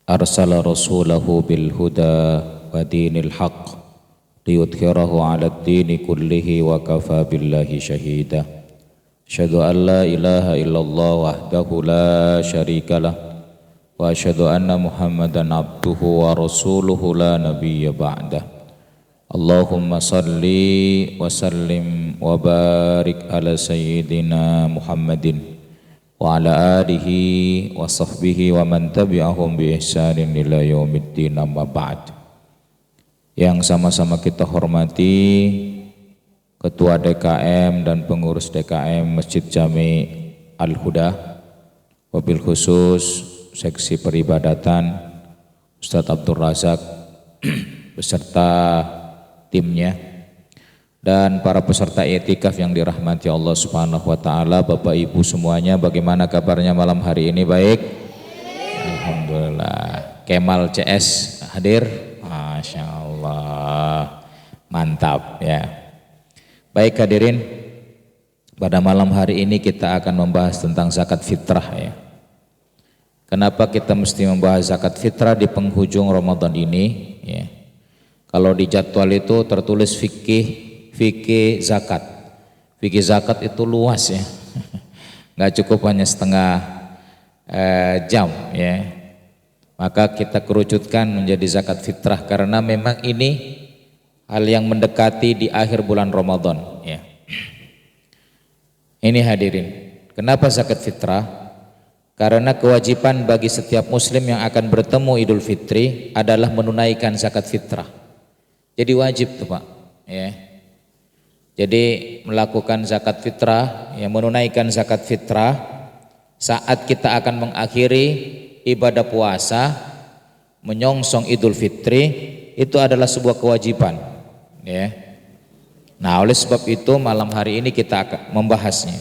Arsala rasulahu bil huda wa dinil haqq liyudhhirahu 'alad dini kullihi wa kafa billahi shahida. Asyhadu an la ilaha illallah wahdahu la syarikalah wa asyhadu anna Muhammadan abduhu wa rasuluhu la nabiyya ba'dah. Allahumma salli wa sallim wa barik ala sayyidina Muhammadin wa ala alihi wa sahbihi wa man tabi'ahum bi ihsanin ila yaumiddin, amma ba'd. Yang sama-sama kita hormati Ketua DKM dan pengurus DKM Masjid Jami Al-Huda, wabil khusus seksi peribadatan Ustadz Abdul Razak beserta timnya, dan para peserta i'tikaf yang dirahmati Allah Subhanahu wa taala. Bapak Ibu semuanya, bagaimana kabarnya malam hari ini? Baik, alhamdulillah. Kemal CS hadir, Masya Allah, mantap ya. Baik hadirin, pada malam hari ini kita akan membahas tentang zakat fitrah ya. Kenapa kita mesti membahas zakat fitrah di penghujung Ramadan ini ya? Kalau di jadwal itu tertulis fikih zakat. Fikih zakat itu luas ya. Nggak cukup hanya setengah jam ya. Maka kita kerucutkan menjadi zakat fitrah karena memang ini hal yang mendekati di akhir bulan Ramadan ya. Ini hadirin, kenapa zakat fitrah? Karena kewajiban bagi setiap muslim yang akan bertemu Idul Fitri adalah menunaikan zakat fitrah. Jadi wajib tuh Pak ya. Jadi melakukan zakat fitrah, ya, menunaikan zakat fitrah saat kita akan mengakhiri ibadah puasa, menyongsong Idul Fitri, itu adalah sebuah kewajiban ya. Nah, oleh sebab itu malam hari ini kita akan membahasnya.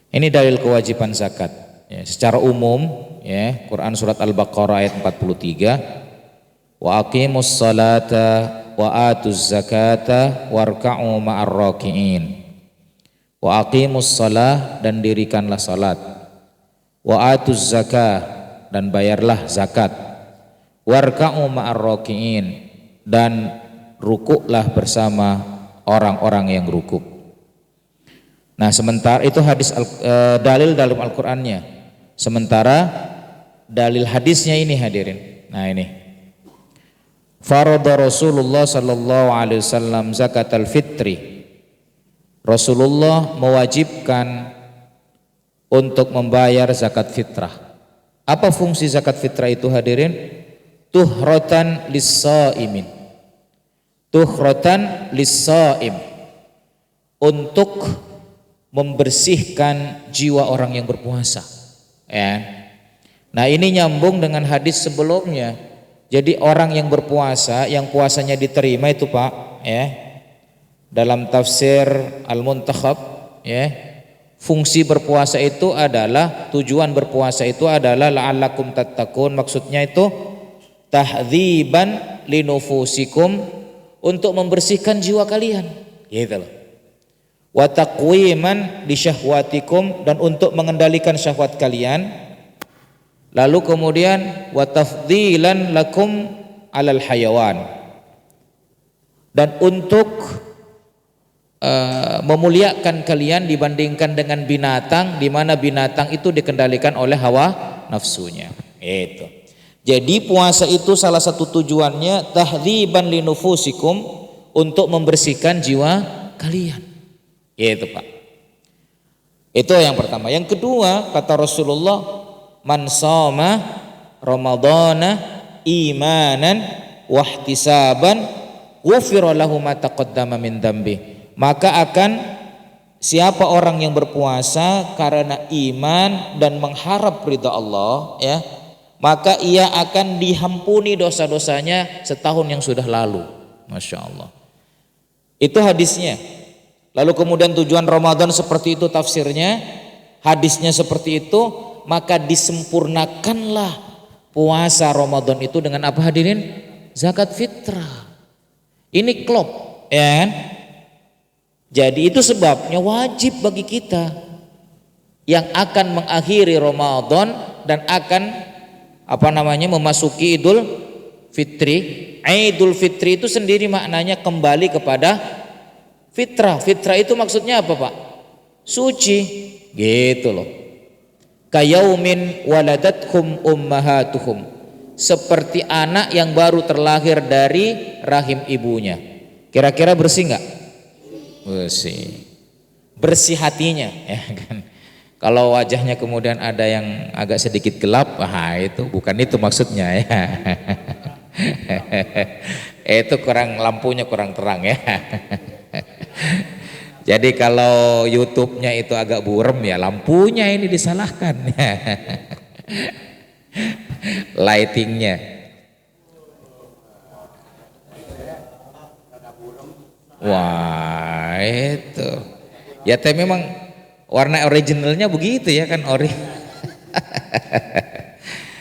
Ini dalil kewajiban zakat ya, secara umum ya. Quran surat Al-Baqarah ayat 43, wa aqimus salata wa atuz zakata warka'u ma'ar raki'in. Wa aqimus salah, dan dirikanlah salat. Wa atuz zakah, dan bayarlah zakat. Warka'u ma'ar raki'in, dan rukuklah bersama orang-orang yang rukuk. Nah, sementara itu hadis dalil dalam Al-Qur'annya. Sementara dalil hadisnya ini hadirin. Nah, ini farada Rasulullah sallallahu alaihi wasallam zakatal fitri. Rasulullah mewajibkan untuk membayar zakat fitrah. Apa fungsi zakat fitrah itu hadirin? Tuhratan lis-shaimin. Tuhratan lis-shaim, untuk membersihkan jiwa orang yang berpuasa ya. Nah, ini nyambung dengan hadis sebelumnya. Jadi orang yang berpuasa, yang puasanya diterima itu Pak ya, dalam tafsir Al-Muntakhab ya, fungsi berpuasa itu adalah, tujuan berpuasa itu adalah la'allakum tattaqun, maksudnya itu tahdziban linufusikum, untuk membersihkan jiwa kalian gitu loh. Wa taqwiman li syahwatikum, dan untuk mengendalikan syahwat kalian. Lalu kemudian wa tafdilan lakum alal hayawan, dan untuk memuliakan kalian dibandingkan dengan binatang, di mana binatang itu dikendalikan oleh hawa nafsunya. Itu. Jadi puasa itu salah satu tujuannya tahdziban linufusikum, untuk membersihkan jiwa kalian. Itu Pak. Itu yang pertama. Yang kedua, kata Rasulullah, man shoma ramadhana imanan wahtisaban ghufira lahu ma taqaddama min dambi. Maka akan, siapa orang yang berpuasa karena iman dan mengharap ridha Allah ya, maka ia akan diampuni dosa-dosanya setahun yang sudah lalu. Masya Allah. Itu hadisnya. Lalu kemudian tujuan Ramadan seperti itu tafsirnya, hadisnya seperti itu, maka disempurnakanlah puasa Ramadan itu dengan apa hadirin? Zakat fitrah. Ini klop ya. Jadi itu sebabnya wajib bagi kita yang akan mengakhiri Ramadan dan akan memasuki Idul Fitri. Idul Fitri itu sendiri maknanya kembali kepada fitrah. Fitrah itu maksudnya apa, Pak? Suci, gitu loh. Kayaumin waladathum ummahatuhum, seperti anak yang baru terlahir dari rahim ibunya. Kira-kira bersih nggak? Bersih. Bersih hatinya, ya kan? Kalau wajahnya kemudian ada yang agak sedikit gelap, itu bukan itu maksudnya ya. Itu lampunya kurang terang ya. Jadi kalau YouTube-nya itu agak burem ya lampunya ini disalahkan. Lightingnya. Wah itu. Ya tapi memang warna originalnya begitu ya kan ori.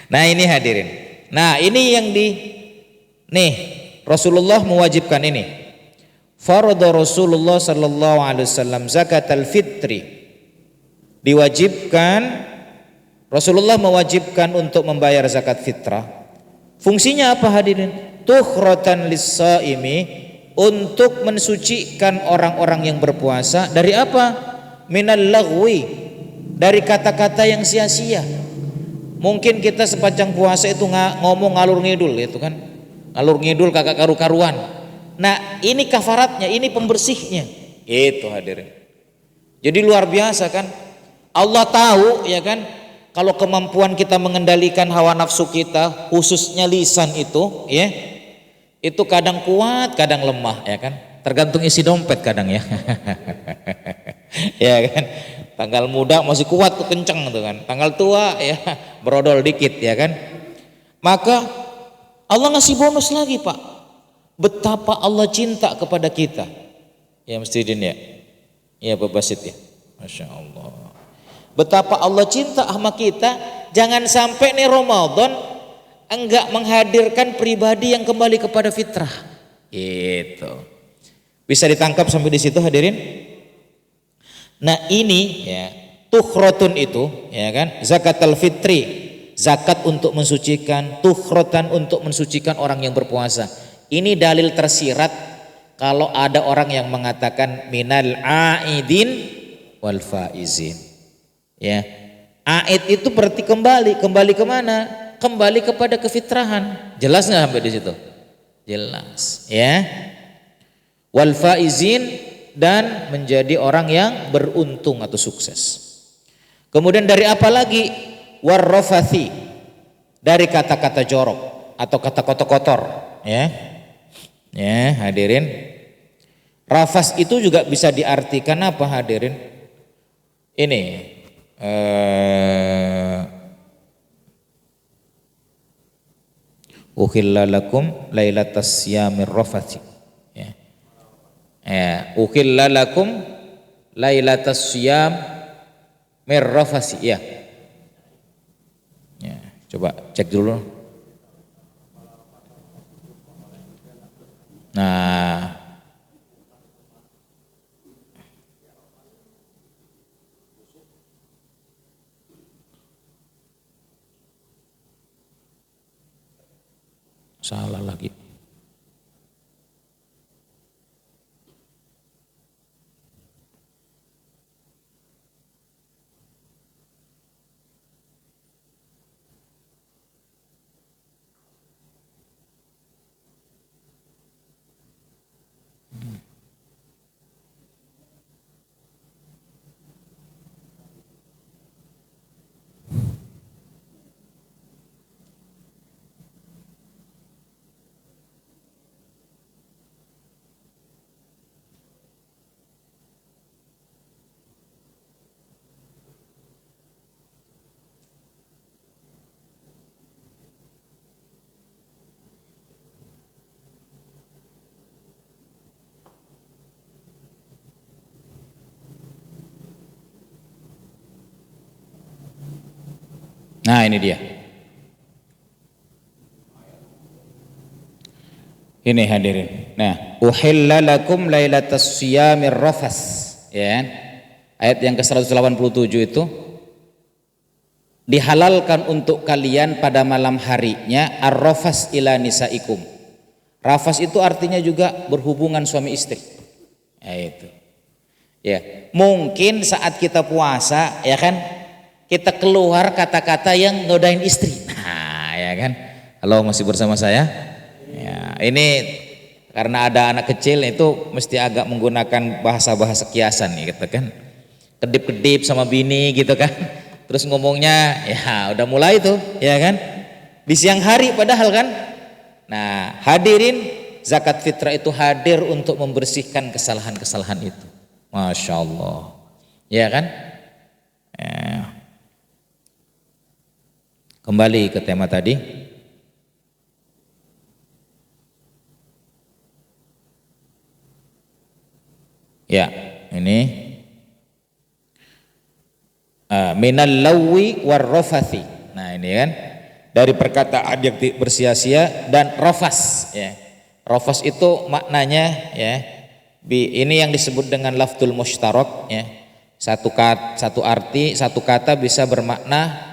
Nah ini hadirin. Nah ini yang Rasulullah mewajibkan ini. Farada Rasulullah sallallahu alaihi wasallam zakatal fitri. Diwajibkan, Rasulullah mewajibkan untuk membayar zakat fitrah. Fungsinya apa hadirin? Tukhratan lis-shaimi, untuk mensucikan orang-orang yang berpuasa dari apa? Minal laghwi, dari kata-kata yang sia-sia. Mungkin kita sepanjang puasa itu ngomong ngalur ngidul itu kan. Ngalur ngidul kagak karu-karuan. Nah ini kafaratnya, ini pembersihnya. Itu hadirin. Jadi luar biasa kan. Allah tahu ya kan, kalau kemampuan kita mengendalikan hawa nafsu kita, khususnya lisan itu ya, itu kadang kuat kadang lemah ya kan. Tergantung isi dompet kadang ya. Ya kan. Tanggal muda masih kuat tuh kenceng tuh kan. Tanggal tua ya berodol dikit ya kan. Maka Allah ngasih bonus lagi, Pak. Betapa Allah cinta kepada kita. Ya mesti ya. Ya Pak Basit ya. Masya Allah. Betapa Allah cinta sama kita. Jangan sampai nih Ramadan enggak menghadirkan pribadi yang kembali kepada fitrah. Itu. Bisa ditangkap sampai di situ hadirin? Nah ini ya, tukhrotun itu ya kan, zakatul fitri, zakat untuk mensucikan, tukhrotan untuk mensucikan orang yang berpuasa. Ini dalil tersirat kalau ada orang yang mengatakan minal aidin wal faizin. Ya, aid itu berarti kembali kemana? Kembali kepada kefitrahan. Jelas nggak sampai di situ? Jelas. Ya. Wal faizin, dan menjadi orang yang beruntung atau sukses. Kemudian dari apa lagi? Warrofathi, dari kata-kata jorok atau kata-kata kotor ya. Ya hadirin, rafas itu juga bisa diartikan apa hadirin? Ini uhilla lakum lailatas siyamir rafathi ya. Uhilla lakum lailatas siyam mir rafathi ya. Ya, coba cek dulu. Nah, salah lagi. Nah ini dia. Ini hadirin. Nah, uhilla lakum lailatas siyamir rafas. Ya. Ayat yang ke-187 itu dihalalkan untuk kalian pada malam harinya ar-rafas ila nisaikum. Rafas itu artinya juga berhubungan suami istri. Ya itu. Ya, mungkin saat kita puasa ya kan kita keluar kata-kata yang ngodain istri. Nah, ya kan? Halo, masih bersama saya? Ya, ini karena ada anak kecil itu mesti agak menggunakan bahasa-bahasa kiasan gitu kan. Kedip-kedip sama bini gitu kan. Terus ngomongnya ya udah mulai tuh, ya kan? Di siang hari padahal kan. Nah, hadirin, zakat fitrah itu hadir untuk membersihkan kesalahan-kesalahan itu. Masya Allah. Ya kan? Ya. Kembali ke tema tadi. Ya, ini minal lawi war rafathi. Nah, ini kan dari perkataan yang bersia-sia dan rafas ya. Rafas itu maknanya ya, ini yang disebut dengan lafzul mushtarak ya. Satu arti, satu kata bisa bermakna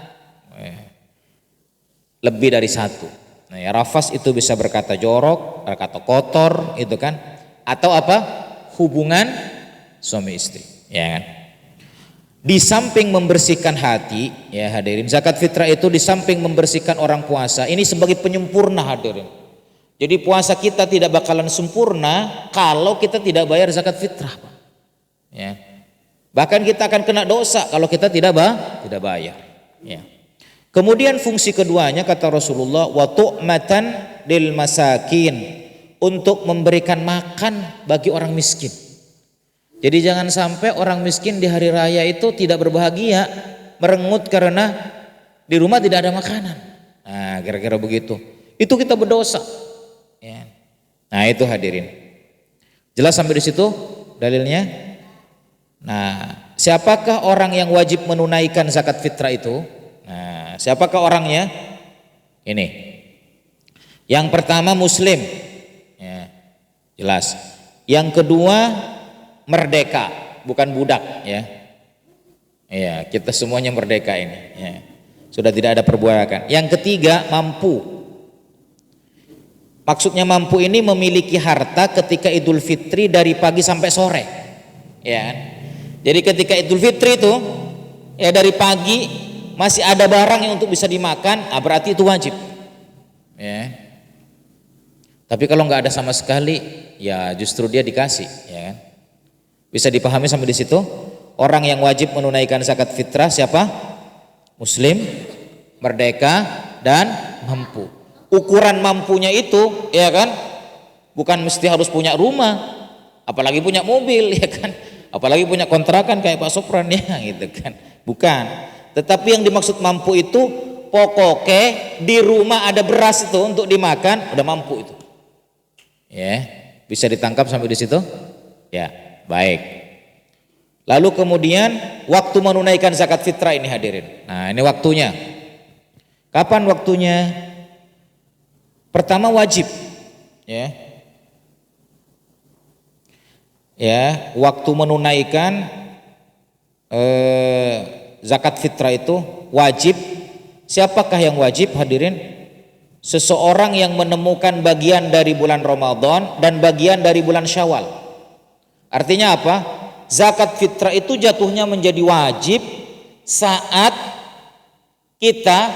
lebih dari satu. Nah, ya, rafas itu bisa berkata jorok, berkata kotor, itu kan, atau apa? Hubungan suami istri, ya kan? Di samping membersihkan hati, ya hadirin, zakat fitrah itu di samping membersihkan orang puasa, ini sebagai penyempurna hadirin. Jadi puasa kita tidak bakalan sempurna kalau kita tidak bayar zakat fitrah, Pak. Ya. Bahkan kita akan kena dosa kalau kita tidak bayar. Ya. Kemudian fungsi keduanya kata Rasulullah wa tu'matan lil masakin, untuk memberikan makan bagi orang miskin. Jadi jangan sampai orang miskin di hari raya itu tidak berbahagia, merengut karena di rumah tidak ada makanan. Nah, kira-kira begitu. Itu kita berdosa. Ya. Nah, itu hadirin. Jelas sampai di situ dalilnya? Nah, siapakah orang yang wajib menunaikan zakat fitrah itu? Nah, siapakah orangnya? Ini. Yang pertama muslim. Ya, jelas. Yang kedua merdeka, bukan budak ya. Iya, kita semuanya merdeka ini ya. Sudah tidak ada perbudakan. Yang ketiga mampu. Maksudnya mampu ini memiliki harta ketika Idul Fitri dari pagi sampai sore. Ya. Jadi ketika Idul Fitri itu ya dari pagi masih ada barang yang untuk bisa dimakan, berarti itu wajib. Ya. Tapi kalau nggak ada sama sekali, ya justru dia dikasih, ya kan? Bisa dipahami sampai di situ? Orang yang wajib menunaikan zakat fitrah siapa? Muslim, merdeka, dan mampu. Ukuran mampunya itu, ya kan? Bukan mesti harus punya rumah, apalagi punya mobil, ya kan? Apalagi punya kontrakan kayak Pak Sopran ya, gitu kan? Bukan. Tetapi yang dimaksud mampu itu pokoknya di rumah ada beras itu untuk dimakan, udah mampu itu. Ya, bisa ditangkap sampai di situ? Ya, baik. Lalu kemudian waktu menunaikan zakat fitrah ini hadirin. Nah, ini waktunya. Kapan waktunya? Pertama wajib. Ya. Ya, waktu menunaikan zakat fitrah itu wajib. Siapakah yang wajib hadirin? Seseorang yang menemukan bagian dari bulan Ramadan dan bagian dari bulan Syawal. Artinya apa? Zakat fitrah itu jatuhnya menjadi wajib saat kita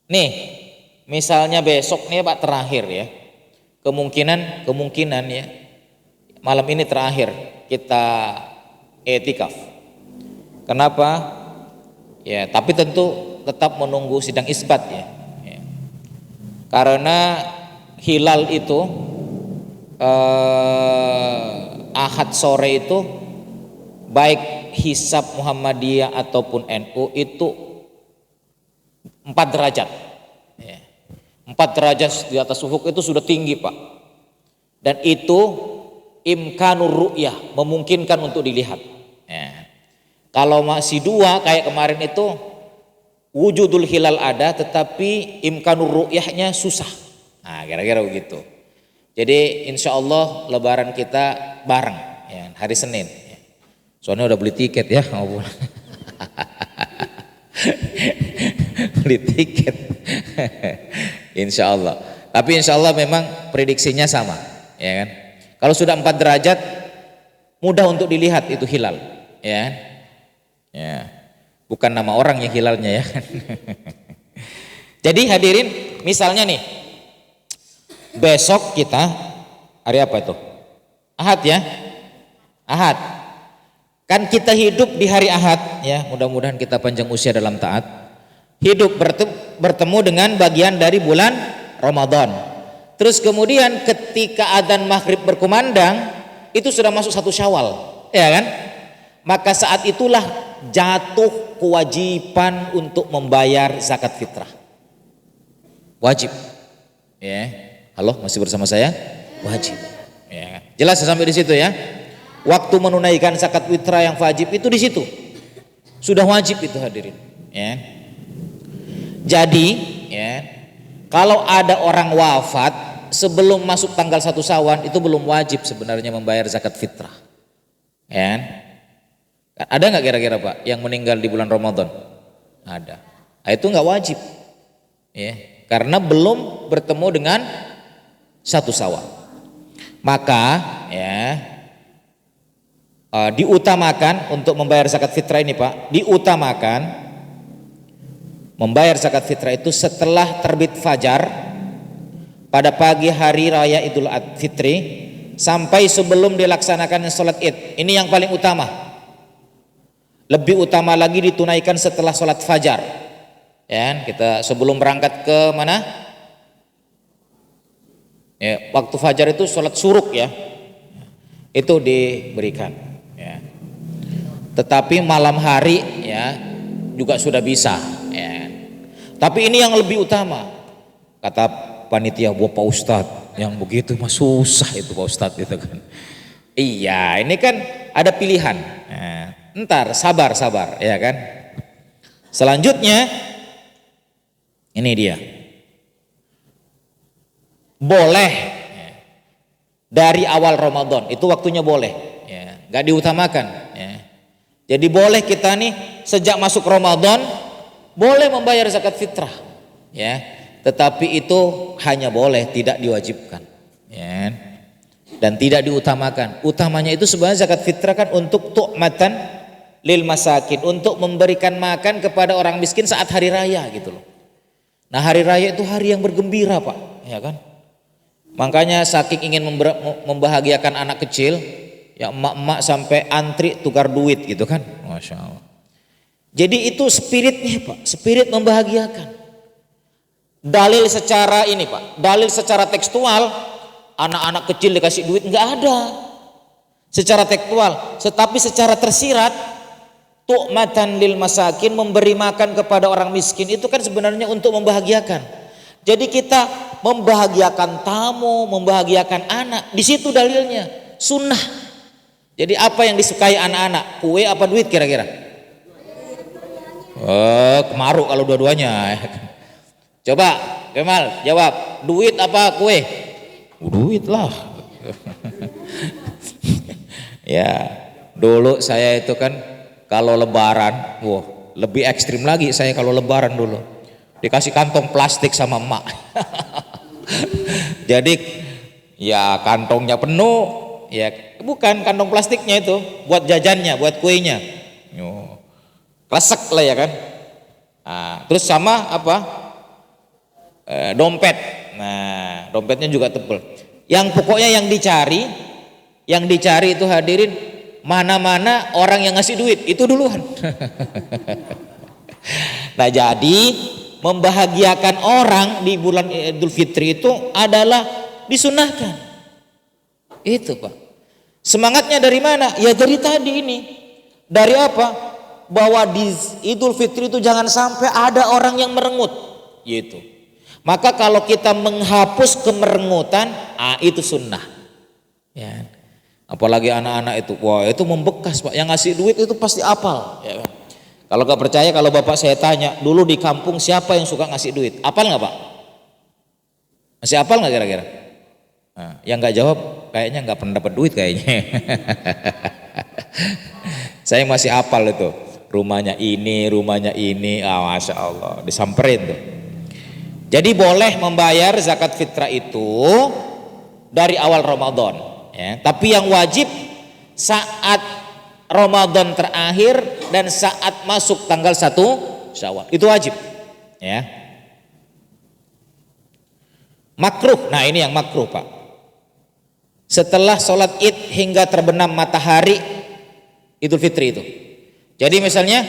nih, misalnya besok nih Pak terakhir ya. Kemungkinan ya. Malam ini terakhir kita etikaf. Kenapa? Ya, tapi tentu tetap menunggu sidang isbat ya. Karena hilal itu Ahad sore itu baik hisab Muhammadiyah ataupun NU itu 4 derajat. 4 derajat di atas ufuk itu sudah tinggi Pak. Dan itu imkanur ru'yah, memungkinkan untuk dilihat. Kalau masih 2 kayak kemarin itu wujudul hilal ada tetapi imkanur ru'yahnya susah. Nah, kira-kira begitu. Jadi insya Allah lebaran kita bareng ya, hari Senin. Soalnya udah beli tiket ya. Beli tiket. Insya Allah. Tapi insya Allah memang prediksinya sama, ya kan? Kalau sudah 4 derajat, mudah untuk dilihat itu hilal, ya kan? Ya. Bukan nama orang yang hilalnya, ya kan? Jadi hadirin, misalnya nih, besok kita hari apa itu? Ahad, ya? Ahad. Kan kita hidup di hari Ahad, ya, mudah-mudahan kita panjang usia dalam taat. Hidup bertemu dengan bagian dari bulan Ramadan. Terus kemudian ketika adzan maghrib berkumandang, itu sudah masuk 1 Syawal, ya kan? Maka saat itulah jatuh kewajiban untuk membayar zakat fitrah. Wajib. Ya. Halo, masih bersama saya? Wajib. Ya. Jelas sampai di situ, ya? Waktu menunaikan zakat fitrah yang wajib itu di situ. Sudah wajib itu hadirin, ya. Jadi, ya, kalau ada orang wafat sebelum masuk tanggal 1 Syawal itu belum wajib sebenarnya membayar zakat fitrah. Ya. Ada nggak kira-kira Pak yang meninggal di bulan Ramadan? Ada. Nah, itu nggak wajib. Ya, karena belum bertemu dengan 1 Syawal. Maka, ya, diutamakan untuk membayar zakat fitrah ini Pak, diutamakan membayar zakat fitrah itu setelah terbit fajar pada pagi hari raya Idul Fitri sampai sebelum dilaksanakan sholat Id. Ini yang paling utama. Lebih utama lagi ditunaikan setelah sholat fajar. Ya, kita sebelum berangkat ke mana? Ya, waktu fajar itu sholat suruk, ya. Itu diberikan. Ya. Tetapi malam hari, ya, juga sudah bisa. Ya. Tapi ini yang lebih utama. Kata panitia, "Wah Pak Ustadz, yang begitu mah susah itu Pak Ustadz itu kan." Iya, ini kan ada pilihan. Nah, ntar sabar, ya kan. Selanjutnya, ini dia. Boleh dari awal Ramadan, itu waktunya boleh. Ya, nggak diutamakan. Ya. Jadi boleh kita nih sejak masuk Ramadan boleh membayar zakat fitrah, ya. Tetapi itu hanya boleh, tidak diwajibkan, ya. Dan tidak diutamakan. Utamanya itu sebenarnya zakat fitrah kan untuk tu'matan lil masakin, untuk memberikan makan kepada orang miskin saat hari raya gitu loh. Nah, hari raya itu hari yang bergembira Pak, ya kan? Makanya saking ingin membahagiakan anak kecil, ya emak-emak sampai antri tukar duit gitu kan, Masya Allah. Jadi itu spiritnya Pak, spirit membahagiakan. Dalil secara ini Pak, dalil secara tekstual, anak-anak kecil dikasih duit nggak ada secara tekstual, tetapi secara tersirat, tu'matan lil masakin, memberi makan kepada orang miskin itu kan sebenarnya untuk membahagiakan. Jadi kita membahagiakan tamu, membahagiakan anak, di situ dalilnya sunnah. Jadi apa yang disukai anak-anak, kue apa duit kira-kira? Kemaruk kalau dua-duanya. Coba Kemal jawab, duit apa kue? Duit lah. Ya, dulu saya itu kan kalau lebaran, wah lebih ekstrim lagi saya kalau lebaran dulu. Dikasih kantong plastik sama emak. Jadi ya kantongnya penuh, ya bukan kantong plastiknya itu buat jajannya, buat kuenya. Resek lah ya kan. Nah, terus sama apa? Dompet. Nah, dompetnya juga tebel. Yang pokoknya yang dicari itu hadirin, mana-mana orang yang ngasih duit itu duluan. Nah, jadi membahagiakan orang di bulan Idul Fitri itu adalah disunahkan. Itu Pak. Semangatnya dari mana? Ya dari tadi ini. Dari apa? Bahwa di Idul Fitri itu jangan sampai ada orang yang merengut. Gitu. Maka kalau kita menghapus kemerengutan, itu sunnah. Ya. Apalagi anak-anak itu, wah itu membekas Pak. Yang ngasih duit itu pasti apal. Ya. Kalau gak percaya, kalau bapak saya tanya, dulu di kampung siapa yang suka ngasih duit? Apal nggak Pak? Masih apal nggak kira-kira? Nah, yang nggak jawab kayaknya nggak pernah dapat duit kayaknya. Saya masih apal itu. rumahnya ini, masya Allah, disamperin tuh. Jadi boleh membayar zakat fitrah itu dari awal Ramadan, ya. Tapi yang wajib saat Ramadan terakhir dan saat masuk tanggal 1 Syawal, itu wajib, ya. Makruh, nah ini yang makruh Pak. Setelah sholat id hingga terbenam matahari Idul Fitri itu. Jadi misalnya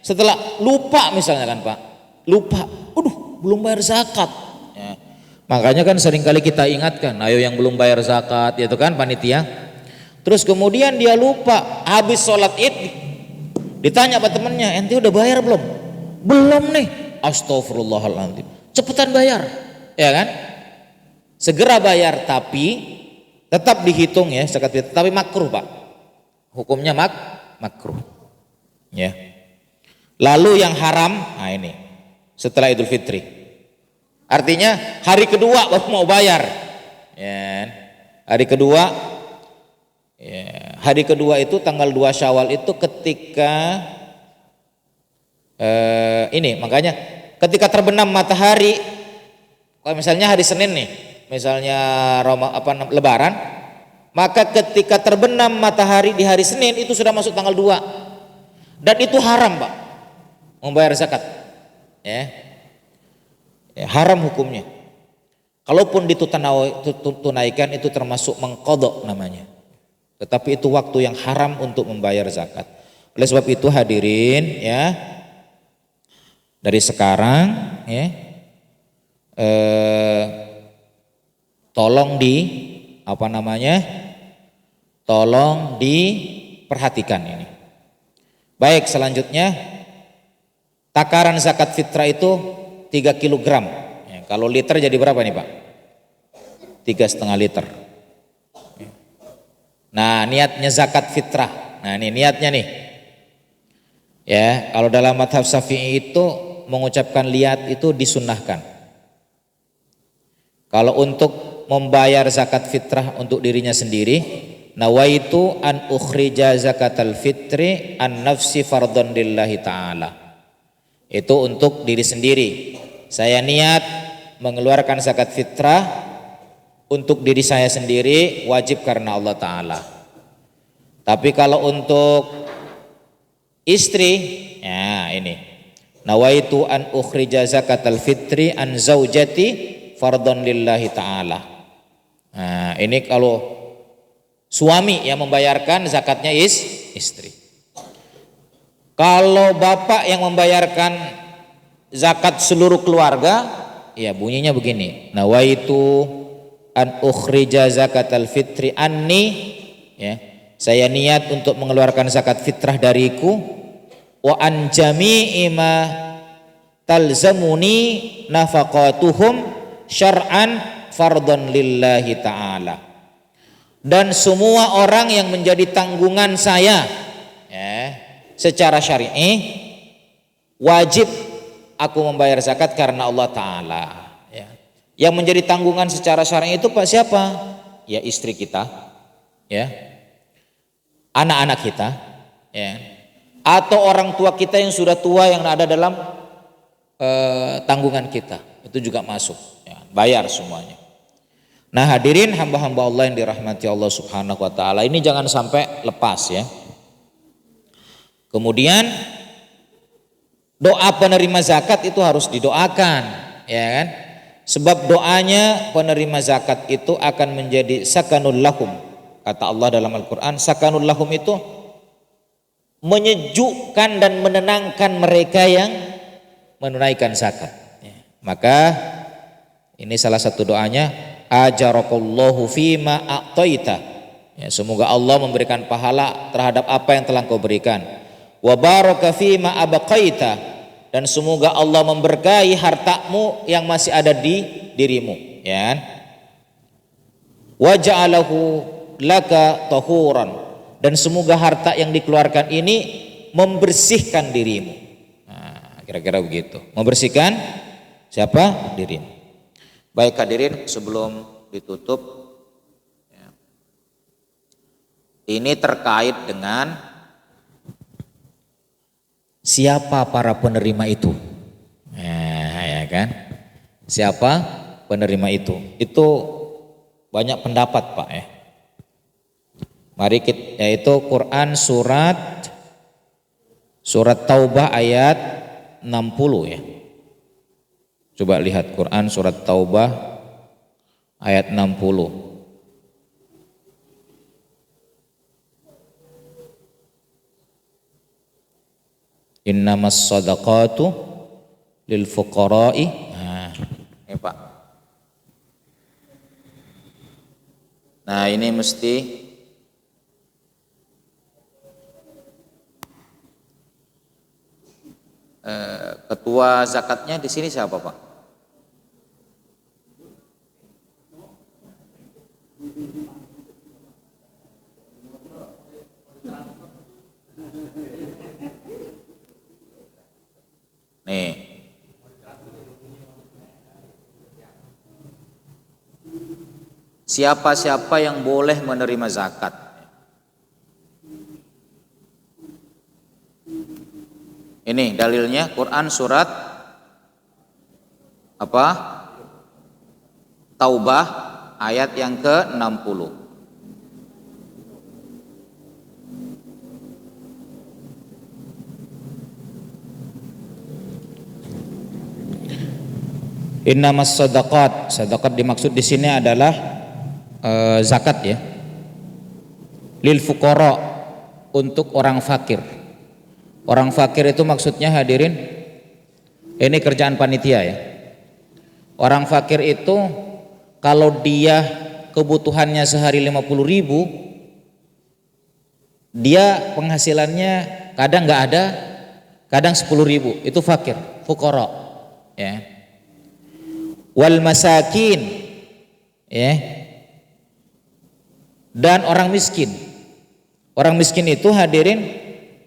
setelah lupa misalnya kan Pak, lupa, belum bayar zakat. Ya. Makanya kan seringkali kita ingatkan, ayo yang belum bayar zakat, itu kan panitia. Terus kemudian dia lupa, habis sholat id ditanya sama temennya, ente udah bayar belum? Belum nih. Astagfirullahaladzim. Cepetan bayar, ya kan? Segera bayar, tapi tetap dihitung ya zakat fitrah, tapi makruh Pak. Hukumnya makruh. Ya. Lalu yang haram, nah ini setelah Idul Fitri. Artinya hari kedua baru mau bayar. Ya. Hari kedua itu tanggal 2 Syawal itu ketika ini makanya ketika terbenam matahari, kalau misalnya hari Senin nih, misalnya Lebaran, maka ketika terbenam matahari di hari Senin itu sudah masuk tanggal 2. Dan itu haram Pak, membayar zakat. Ya, haram hukumnya. Kalaupun ditunaikan itu termasuk mengqadha namanya. Tetapi itu waktu yang haram untuk membayar zakat. Oleh sebab itu hadirin ya, dari sekarang ya, tolong diperhatikan ini. Baik, selanjutnya takaran zakat fitrah itu 3 kg. Ya, kalau liter jadi berapa nih Pak? 3,5 liter. Nah, niatnya zakat fitrah. Nah, ini niatnya nih. Ya, kalau dalam mazhab Syafi'i itu mengucapkan liat itu disunnahkan. Kalau untuk membayar zakat fitrah untuk dirinya sendiri, nawaitu an ukhrija zakatal fitri an nafsi fardhon lillahi ta'ala. Itu untuk diri sendiri. Saya niat mengeluarkan zakat fitrah untuk diri saya sendiri, wajib karena Allah Ta'ala. Tapi kalau untuk istri, ya ini, nawaitu an ukhrija zakatal fitri an zaujati fardhon lillahi ta'ala. Nah, ini kalau suami yang membayarkan zakatnya istri. Kalau bapak yang membayarkan zakat seluruh keluarga, ya bunyinya begini, nawaitu an ukhrija zakatal fitri anni, ya, saya niat untuk mengeluarkan zakat fitrah dariku, wa an jami'i ma talzamuni nafaqatuhum syar'an fardhon lillahi ta'ala. Dan semua orang yang menjadi tanggungan saya, ya, secara syar'i wajib aku membayar zakat karena Allah Ta'ala, ya. Yang menjadi tanggungan secara syar'i itu Pak siapa? Ya istri kita, ya, anak-anak kita, ya, atau orang tua kita yang sudah tua yang ada dalam tanggungan kita, itu juga masuk, ya, bayar semuanya. Nah hadirin hamba-hamba Allah yang dirahmati Allah Subhanahu wa Ta'ala, ini jangan sampai lepas ya. Kemudian doa penerima zakat itu harus didoakan, ya kan? Sebab doanya penerima zakat itu akan menjadi sakanul lahum. Kata Allah dalam Al-Quran, sakanul lahum itu menyejukkan dan menenangkan mereka yang menunaikan zakat. Ya. Maka ini salah satu doanya, ajarakallahu fima a'taita. Ya, semoga Allah memberikan pahala terhadap apa yang telah kau berikan. Wa baraka fima abaqaita, dan semoga Allah memberkahi hartamu yang masih ada di dirimu, ya. Wa ja'alahu laka tahuran, dan semoga harta yang dikeluarkan ini membersihkan dirimu. Nah, kira-kira begitu. Membersihkan siapa? Dirimu. Baik hadirin, sebelum ditutup, ya, ini terkait dengan Siapa para penerima itu? Ya kan? Siapa penerima itu? Itu banyak pendapat Pak ya. Mari kita, yaitu Quran surat Taubah ayat 60 ya. Coba lihat Quran surat Taubah ayat 60. Innamas shadaqatu lil fuqara'i. Nah, ini Pak. Nah, ini mesti ketua zakatnya di sini siapa Pak? Nih. Siapa-siapa yang boleh menerima zakat? Ini dalilnya Quran surat apa? Taubah ayat yang ke-60. Innamas shadaqat, sedekah dimaksud di sini adalah zakat ya. Lil fuqara, untuk orang fakir. Orang fakir itu maksudnya hadirin, ini kerjaan panitia ya. Orang fakir itu kalau dia kebutuhannya sehari 50.000, dia penghasilannya kadang nggak ada, kadang 10.000, itu fakir, fuqara ya. Wal masakin ya, dan orang miskin. Orang miskin itu hadirin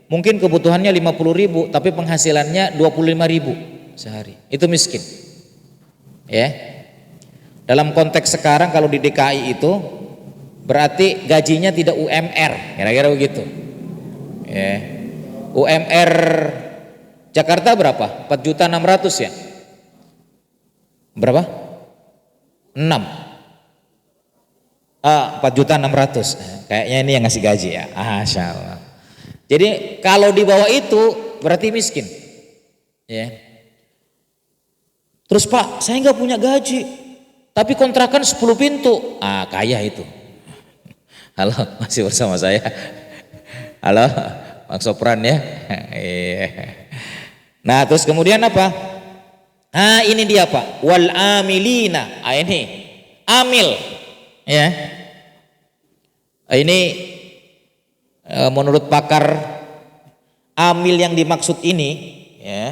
mungkin kebutuhannya 50.000 tapi penghasilannya 25.000 sehari, itu miskin ya. Dalam konteks sekarang kalau di DKI itu berarti gajinya tidak UMR, kira-kira begitu ya. UMR Jakarta berapa? 4.600.000 ya. Berapa? 6. 4.600.000. Kayaknya ini yang ngasih gaji ya. Masya Allah. Jadi kalau di bawah itu berarti miskin. Ya. Terus Pak, saya nggak punya gaji, tapi kontrakan 10 pintu. Kaya itu. Halo, masih bersama saya. Halo, Bang Sopran ya. Nah, terus kemudian apa? Ini dia Pak, wal amilina. Ini amil ya. Ini menurut pakar, amil yang dimaksud ini ya,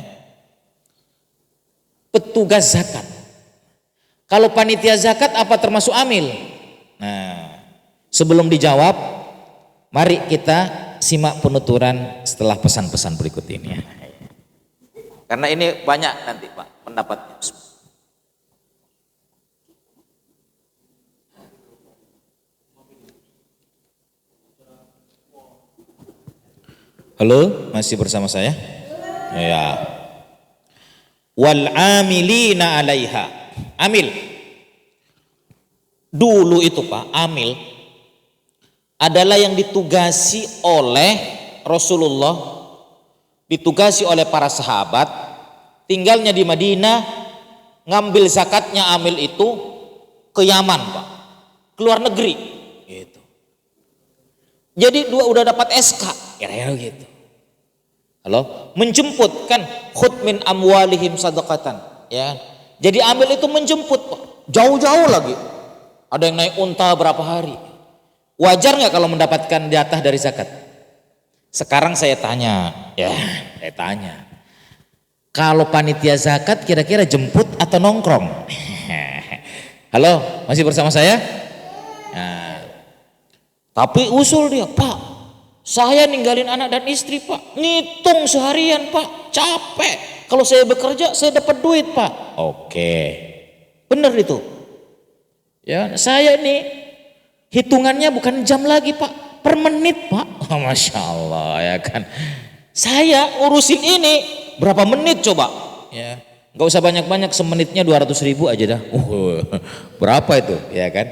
petugas zakat. Kalau panitia zakat apa termasuk amil? Nah, sebelum dijawab, mari kita simak penuturan setelah pesan-pesan berikut ini ya. Karena ini banyak nanti Pak pendapatnya. Halo, masih bersama saya? Ya. Wal amilina 'alaiha. Amil. Dulu itu Pak, amil adalah yang ditugasi oleh Rasulullah, ditugasi oleh para sahabat, tinggalnya di Madinah, ngambil zakatnya amil itu ke Yaman Pak, keluar negeri gitu. Jadi udah dapat SK kira-kira gitu. Halo, menjemput kan, khud min amwalihim sadaqatan ya. Jadi amil itu menjemput Pak, jauh-jauh lagi. Ada yang naik unta berapa hari. Wajar nggak kalau mendapatkan jatah dari zakat? Sekarang saya tanya, kalau panitia zakat kira-kira jemput atau nongkrong? Halo, masih bersama saya? Nah, tapi usul dia, Pak, saya ninggalin anak dan istri Pak, ngitung seharian Pak, capek. Kalau saya bekerja saya dapat duit Pak. Oke, benar itu. Ya, saya nih hitungannya bukan jam lagi Pak, per menit Pak. Masya Allah ya kan. Saya ngurusin ini berapa menit coba? Ya, nggak usah banyak-banyak, semenitnya 200.000 aja dah. Berapa itu, ya kan?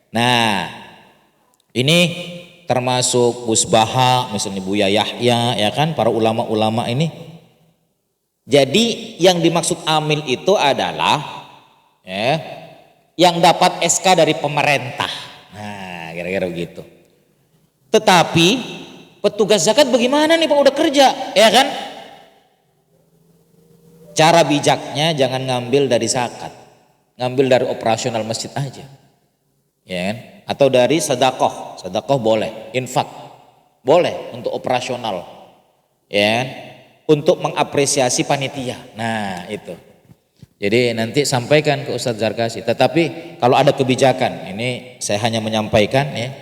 Nah, ini termasuk Gus Baha, misalnya Buya Yahya, ya kan, para ulama-ulama ini. Jadi yang dimaksud amil itu adalah ya, yang dapat SK dari pemerintah. Nah, kira-kira begitu. Tetapi petugas zakat bagaimana nih Pak, udah kerja, ya kan? Cara bijaknya jangan ngambil dari zakat, ngambil dari operasional masjid aja, ya kan? Atau dari sedekah, sedekah boleh, infak boleh untuk operasional, ya kan? Untuk mengapresiasi panitia. Nah itu. Jadi nanti sampaikan ke Ustadz Zarkasi. Tetapi kalau ada kebijakan, ini saya hanya menyampaikan ya.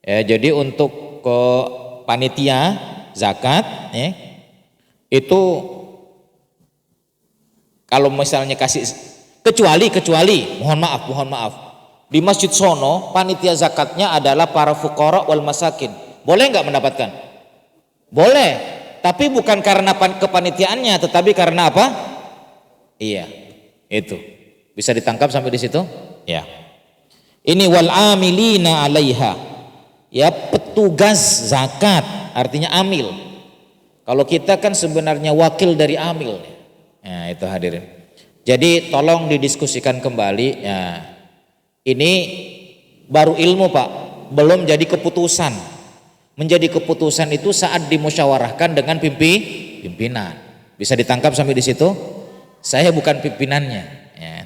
Jadi untuk ke panitia zakat ya, itu kalau misalnya kasih kecuali mohon maaf di Masjid Sono panitia zakatnya adalah para fuqara wal masakin, boleh nggak mendapatkan? Boleh, tapi bukan karena kepanitiaannya, tetapi karena apa? Iya, itu bisa ditangkap sampai di situ. Ya, ini wal amilina 'alaiha, ya petugas zakat artinya amil. Kalau kita kan sebenarnya wakil dari amil. Nah itu hadirin. Jadi tolong didiskusikan kembali. Ya, ini baru ilmu Pak, belum jadi keputusan. Menjadi keputusan itu saat dimusyawarahkan dengan pimpinan. Bisa ditangkap sampai di situ? Saya bukan pimpinannya, ya.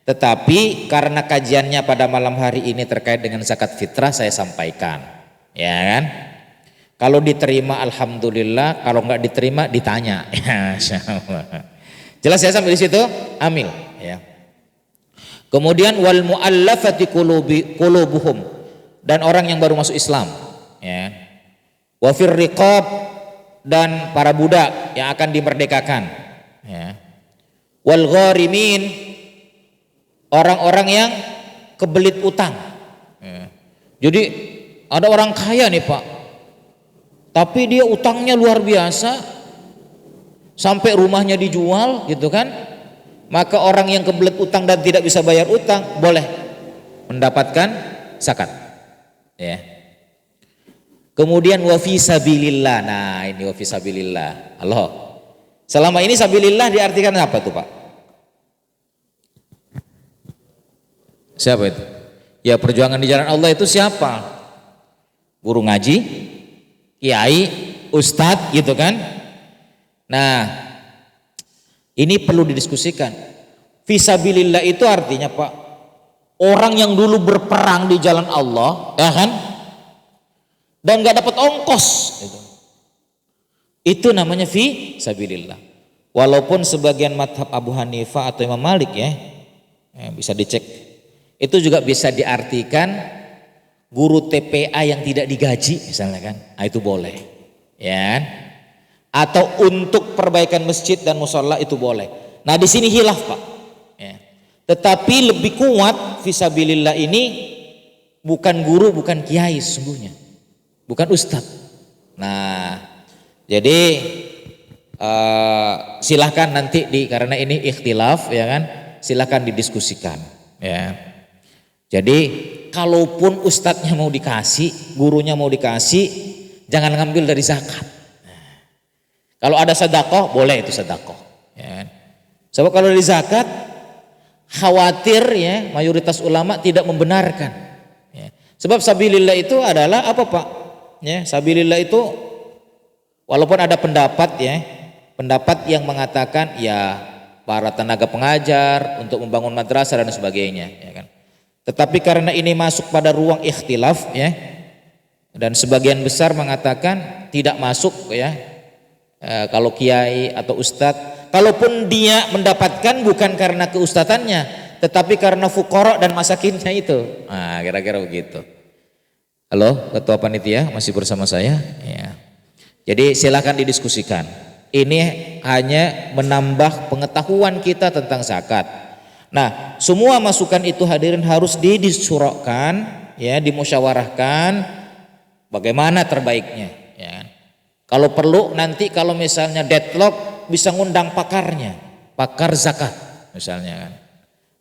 Tetapi karena kajiannya pada malam hari ini terkait dengan zakat fitrah, saya sampaikan, ya kan? Kalau diterima alhamdulillah, kalau nggak diterima ditanya. Jelas ya sampai di situ? Amil, ya. Kemudian wal muallafati qulubuhum, dan orang yang baru masuk Islam, ya. Wa fir riqab, dan para budak yang akan dimerdekakan, ya. Wal gharimin, orang-orang yang kebelit utang. Ya. Jadi ada orang kaya nih Pak, tapi dia utangnya luar biasa sampai rumahnya dijual gitu kan, maka orang yang kebelet utang dan tidak bisa bayar utang boleh mendapatkan zakat, ya. Kemudian wa fi sabilillah, nah ini wa fi sabilillah, Allah. Selama ini sabilillah diartikan apa tuh Pak? Siapa itu? Ya perjuangan di jalan Allah itu siapa? Guru ngaji, kiai, ustadz gitu kan. Nah ini perlu didiskusikan. Fisabilillah itu artinya Pak, orang yang dulu berperang di jalan Allah, ya kan, dan gak dapat ongkos gitu. Itu namanya fisabilillah. Walaupun sebagian madhab Abu Hanifah atau Imam Malik ya bisa dicek, itu juga bisa diartikan guru TPA yang tidak digaji misalnya kan, nah, itu boleh, ya. Atau untuk perbaikan masjid dan musola itu boleh. Nah di sini hilaf Pak, ya. Tetapi lebih kuat fisabilillah ini bukan guru, bukan kiai sesungguhnya, bukan ustadz. Nah jadi silahkan nanti karena ini ikhtilaf ya kan, silahkan didiskusikan, ya. Jadi kalaupun ustadznya mau dikasih, gurunya mau dikasih, jangan ngambil dari zakat. Kalau ada sedekah boleh itu sedekah, ya. Sebab kalau dari zakat khawatir ya mayoritas ulama tidak membenarkan, ya. Sebab sabilillah itu adalah apa Pak? Ya, sabilillah itu walaupun ada pendapat ya, pendapat yang mengatakan ya para tenaga pengajar untuk membangun madrasah dan sebagainya, ya kan. Tetapi karena ini masuk pada ruang ikhtilaf ya, dan sebagian besar mengatakan tidak masuk ya. Kalau kiai atau ustadz, kalaupun dia mendapatkan bukan karena keustatannya, tetapi karena fuqara dan masakinnya itu. Nah, kira-kira begitu. Halo, ketua panitia masih bersama saya? Ya. Jadi silakan didiskusikan. Ini hanya menambah pengetahuan kita tentang zakat. Nah, semua masukan itu hadirin harus disyurakkan, ya, dimusyawarahkan bagaimana terbaiknya, ya. Kalau perlu nanti kalau misalnya deadlock bisa ngundang pakarnya, pakar zakat misalnya kan.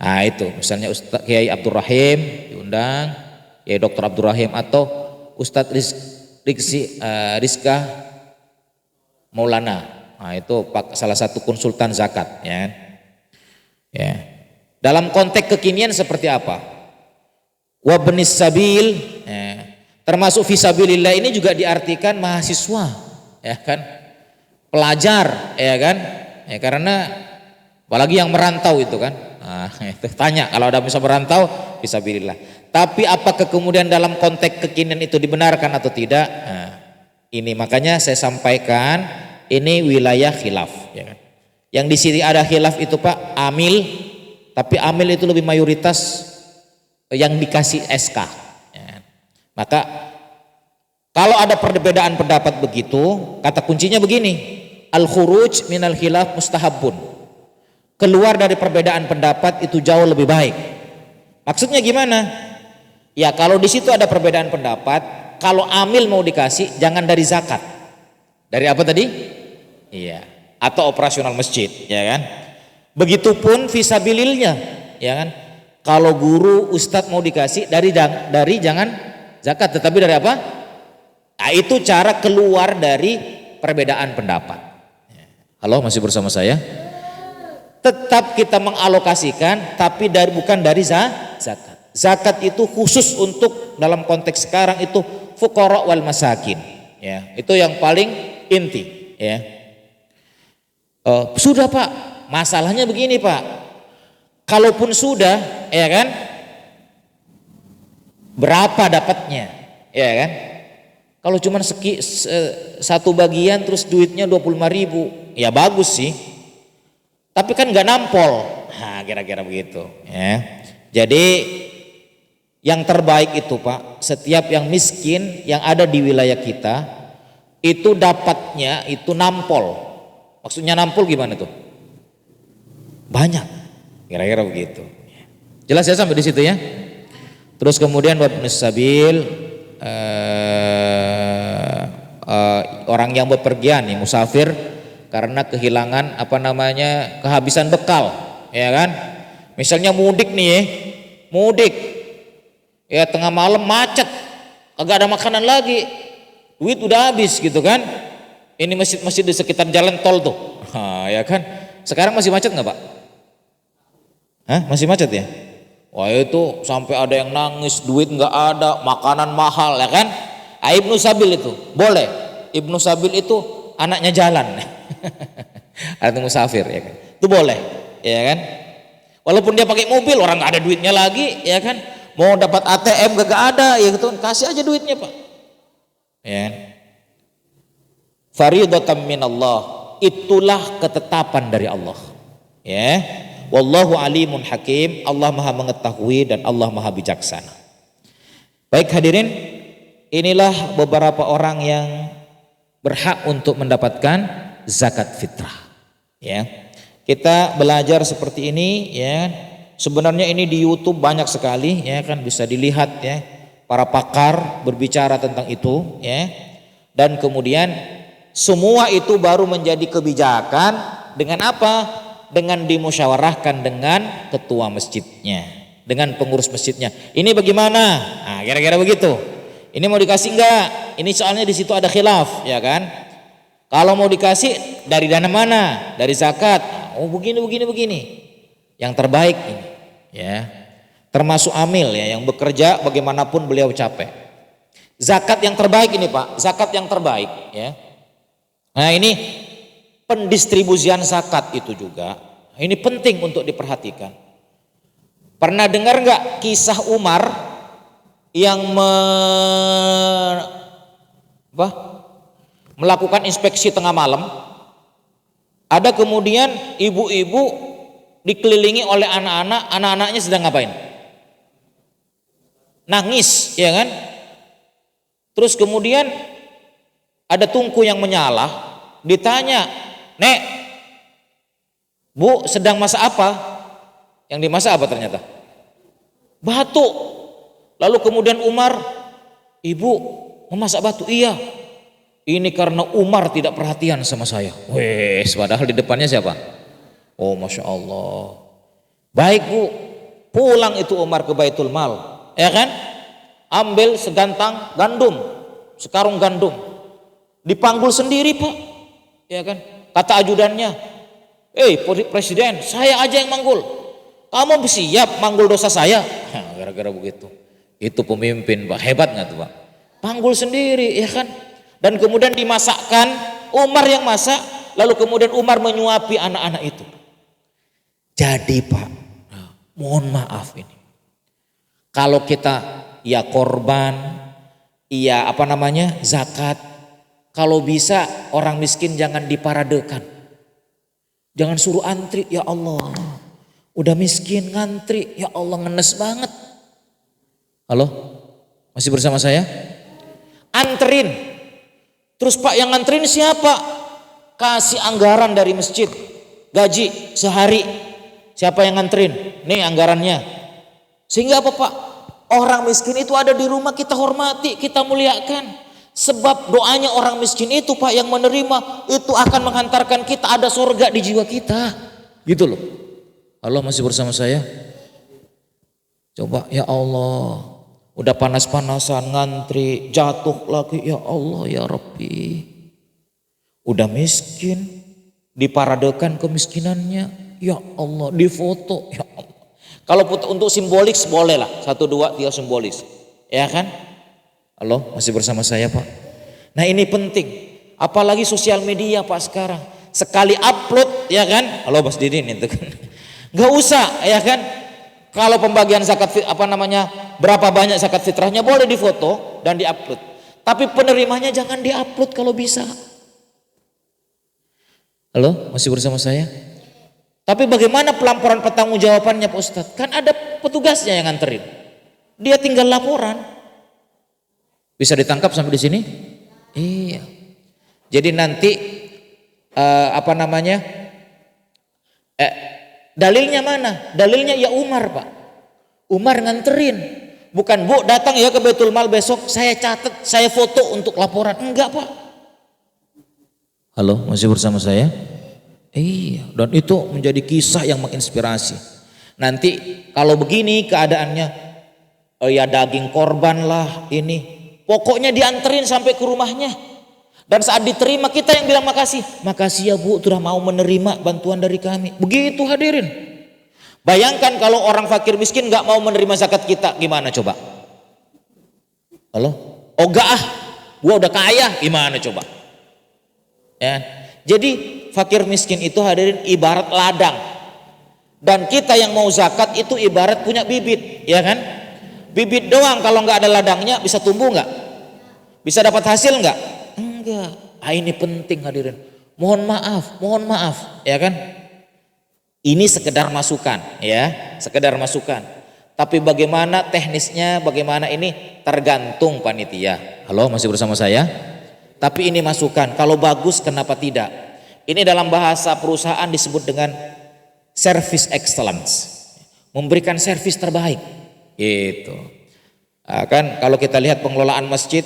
Nah itu misalnya Ustaz Kiai Abdul Rahim diundang, Kiai Dr. Abdul Rahim atau Ustadz Rizka Maulana. Nah itu salah satu konsultan zakat ya. Ya. Dalam konteks kekinian seperti apa? Wabnis sabil, ya. Termasuk fisabilillah ini juga diartikan mahasiswa, ya kan? Pelajar, ya kan? Ya, karena apalagi yang merantau itu kan. Nah, itu tanya kalau ada bisa merantau fisabilillah. Tapi apakah kemudian dalam konteks kekinian itu dibenarkan atau tidak? Nah, ini makanya saya sampaikan ini wilayah khilaf, ya kan? Yang di sini ada khilaf itu Pak, amil, tapi amil itu lebih mayoritas yang dikasih SK. Ya. Maka kalau ada perbedaan pendapat begitu, kata kuncinya begini, al-khuruj minal khilaf mustahabun. Keluar dari perbedaan pendapat itu jauh lebih baik. Maksudnya gimana? Ya kalau di situ ada perbedaan pendapat, kalau amil mau dikasih jangan dari zakat. Dari apa tadi? Iya. Atau operasional masjid, ya kan? Begitupun fisabililnya, ya kan? Kalau guru ustadz mau dikasih dari jangan zakat, tetapi dari apa? Nah, itu cara keluar dari perbedaan pendapat. Halo, masih bersama saya? Tetap kita mengalokasikan, tapi bukan dari zakat. Zakat itu khusus untuk dalam konteks sekarang itu fuqara wal masakin, ya. Itu yang paling inti, ya. Sudah Pak, masalahnya begini Pak, kalaupun sudah, ya kan, berapa dapatnya, ya kan? Kalau cuma satu bagian terus duitnya 25.000, ya bagus sih, tapi kan nggak nampol, nah kira-kira begitu, ya. Jadi yang terbaik itu Pak, setiap yang miskin yang ada di wilayah kita itu dapatnya itu nampol. Maksudnya nampol gimana tuh? Banyak, kira-kira begitu. Jelas ya sampai di situ ya. Terus kemudian wabnis sabil, orang yang bepergian nih musafir karena kehilangan kehabisan bekal, ya kan? Misalnya mudik nih ya, mudik, ya tengah malam macet, agak ada makanan lagi, duit udah habis gitu kan? Ini masjid-masjid di sekitar jalan tol tuh, ya kan? Sekarang masih macet nggak Pak? Hah? Masih macet ya? Wah itu sampai ada yang nangis, duit nggak ada, makanan mahal, ya kan? Ibnu Sabil itu boleh. Ibnu Sabil itu anaknya jalan, atau musafir, ya kan? Itu boleh, ya kan? Walaupun dia pakai mobil, orang nggak ada duitnya lagi, ya kan? Mau dapat ATM gak ada, ya gitu, kasih aja duitnya Pak. Ya. Faridatan minallah, itulah ketetapan dari Allah, ya. Wallahu alimun hakim, Allah maha mengetahui dan Allah maha bijaksana. Baik hadirin, inilah beberapa orang yang berhak untuk mendapatkan zakat fitrah, ya. Kita belajar seperti ini, ya. Sebenarnya ini di YouTube banyak sekali, ya kan, bisa dilihat, ya, para pakar berbicara tentang itu, ya. Dan kemudian semua itu baru menjadi kebijakan dengan apa? Dengan dimusyawarahkan dengan ketua masjidnya, dengan pengurus masjidnya. Ini bagaimana? Nah, kira-kira begitu. Ini mau dikasih enggak? Ini soalnya di situ ada khilaf, ya kan? Kalau mau dikasih dari dana mana? Dari zakat. Oh begini. Yang terbaik ini, ya. Termasuk amil, ya, yang bekerja bagaimanapun beliau capek. Zakat yang terbaik ini Pak, zakat yang terbaik, ya. Nah ini pendistribusian zakat itu juga, ini penting untuk diperhatikan. Pernah dengar nggak kisah Umar yang melakukan inspeksi tengah malam? Ada kemudian ibu-ibu dikelilingi oleh anak-anak, anak-anaknya sedang ngapain? Nangis, ya kan? Terus kemudian ada tungku yang menyala, ditanya, "Nek, Bu sedang masak apa?" Yang dimasak apa ternyata? Batu. Lalu kemudian Umar, "Ibu memasak batu?" "Iya." Ini karena Umar tidak perhatian sama saya. Wes, padahal di depannya siapa? Oh, Masya Allah. Baik Bu, pulang itu Umar ke Baitul Mal, ya kan? Ambil segantang gandum, sekarung gandum, dipanggul sendiri Pak, ya kan? Kata ajudannya, Presiden, saya aja yang manggul, kamu siap manggul dosa saya? Gara-gara begitu, itu pemimpin Pak, hebat nggak tuh Pak? Panggul sendiri, ya kan? Dan kemudian dimasakkan, Umar yang masak, lalu kemudian Umar menyuapi anak-anak itu. Jadi Pak, mohon maaf ini, kalau kita ya korban, iya zakat, kalau bisa orang miskin jangan diparadekan, jangan suruh antri, ya Allah udah miskin ngantri, ya Allah ngenes banget. Halo, masih bersama saya? Anterin, terus Pak yang nganterin siapa? Kasih anggaran dari masjid, gaji sehari, siapa yang nganterin? Nih anggarannya, sehingga apa Pak? Orang miskin itu ada di rumah, kita hormati, kita muliakan. Sebab doanya orang miskin itu Pak yang menerima, itu akan menghantarkan kita ada surga di jiwa kita. Gitu loh. Allah masih bersama saya? Coba ya Allah, udah panas-panasan ngantri, jatuh lagi, ya Allah ya Rabbi. Udah miskin, diparadekan kemiskinannya, ya Allah, difoto, ya Allah. Kalau untuk simbolik boleh lah, 1, 2, 3 simbolis, ya kan? Halo, masih bersama saya Pak? Nah ini penting, apalagi sosial media Pak sekarang. Sekali upload, ya kan? Halo Mas Didin itu kan. Gak usah, ya kan? Kalau pembagian zakat berapa banyak zakat fitrahnya boleh difoto dan diupload. Tapi penerimanya jangan diupload kalau bisa. Halo, masih bersama saya? Tapi bagaimana pelamporan pertanggungjawabannya Pak Ustadz? Kan ada petugasnya yang nganterin. Dia tinggal laporan. Bisa ditangkap sampai di sini? Iya. Jadi nanti dalilnya mana? Dalilnya ya Umar Pak. Umar nganterin. Bukan Bu datang ya ke Baitul Mal besok, saya catat, saya foto untuk laporan. Enggak Pak. Halo, masih bersama saya? Iya, dan itu menjadi kisah yang menginspirasi. Nanti kalau begini keadaannya, ya daging korban lah ini. Pokoknya dianterin sampai ke rumahnya. Dan saat diterima kita yang bilang makasih. Makasih ya Bu, sudah mau menerima bantuan dari kami. Begitu hadirin. Bayangkan kalau orang fakir miskin gak mau menerima zakat kita, gimana coba? Halo? Oh enggak gua udah kaya, gimana coba? Ya. Jadi fakir miskin itu hadirin ibarat ladang. Dan kita yang mau zakat itu ibarat punya bibit, ya kan? Bibit doang kalau nggak ada ladangnya bisa tumbuh nggak? Bisa dapat hasil nggak? Enggak. Ini penting hadirin. Mohon maaf, ya kan? Ini sekedar masukan, ya, sekedar masukan. Tapi bagaimana teknisnya, bagaimana ini tergantung panitia. Halo, masih bersama saya? Tapi ini masukan. Kalau bagus, kenapa tidak? Ini dalam bahasa perusahaan disebut dengan service excellence, memberikan servis terbaik. Itu kan kalau kita lihat pengelolaan masjid,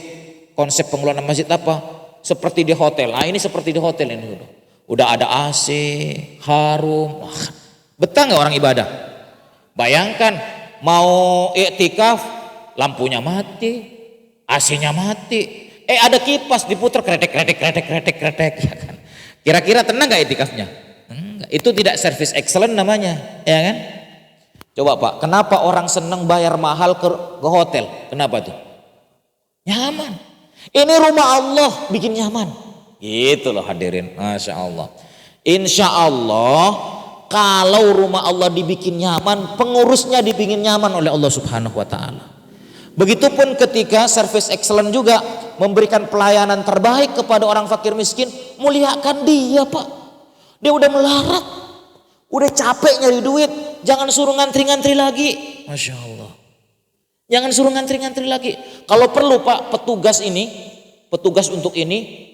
konsep pengelolaan masjid apa? Seperti di hotel. Nah ini seperti di hotel ini udah ada AC, harum. Wah, betah nggak orang ibadah? Bayangkan mau iktikaf, lampunya mati, AC-nya mati, ada kipas diputar kretek ya kan? Kira-kira tenang nggak iktikafnya? Enggak. Itu tidak service excellent namanya, ya kan? Coba Pak, kenapa orang senang bayar mahal ke hotel? Kenapa tuh? Nyaman. Ini rumah Allah bikin nyaman. Gitu loh hadirin, Masya Allah. Insya Allah kalau rumah Allah dibikin nyaman, pengurusnya dibikin nyaman oleh Allah Subhanahu Wa Taala. Begitupun ketika service excellent juga memberikan pelayanan terbaik kepada orang fakir miskin, muliakan dia Pak. Dia udah melarat, udah capek nyari duit, jangan suruh ngantri-ngantri lagi. Masya Allah. Jangan suruh ngantri-ngantri lagi. Kalau perlu Pak, petugas untuk ini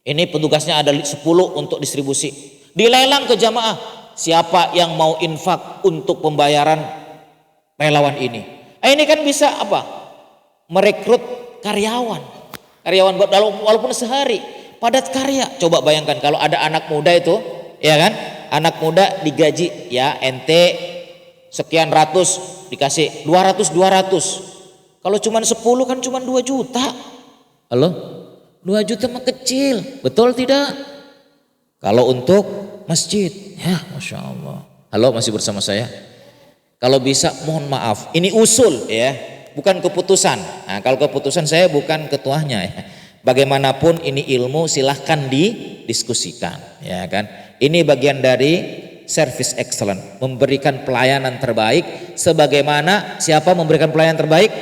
petugasnya ada 10 untuk distribusi. Dilelang ke jamaah, siapa yang mau infak untuk pembayaran relawan ini. Ini kan bisa apa? Merekrut karyawan. Karyawan walaupun sehari, padat karya. Coba bayangkan kalau ada anak muda itu, ya kan? Anak muda digaji ya ente sekian ratus dikasih 200. Kalau cuma 10 kan cuma 2 juta. Halo? 2 juta mah kecil, betul tidak? Kalau untuk masjid, ya Masya Allah. Halo, masih bersama saya? Kalau bisa mohon maaf, ini usul ya, bukan keputusan. Nah, kalau keputusan saya bukan ketuanya ya. Bagaimanapun ini ilmu, silahkan didiskusikan, ya kan? Ini bagian dari service excellent, memberikan pelayanan terbaik. Sebagaimana siapa memberikan pelayanan terbaik?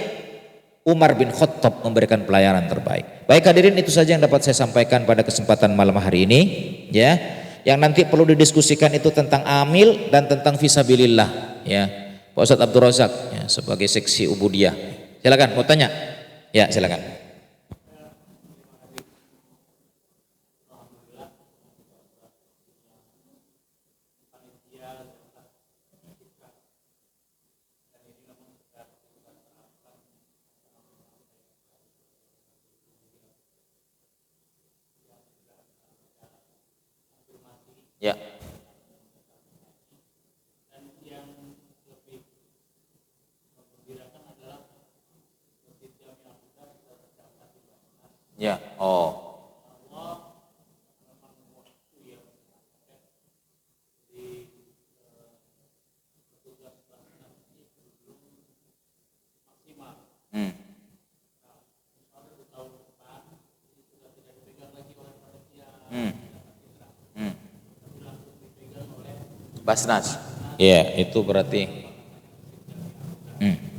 Umar bin Khattab memberikan pelayanan terbaik. Baik hadirin, itu saja yang dapat saya sampaikan pada kesempatan malam hari ini ya. Yang nanti perlu didiskusikan itu tentang amil dan tentang fisabilillah ya. Pak Ustadz Abdul Razak ya, sebagai seksi ubudiyah. Silakan mau tanya. Ya, silakan. Ya. Ya. Oh. Hmm. Hmm. Hmm. Basnas. Iya, itu berarti. Hmm.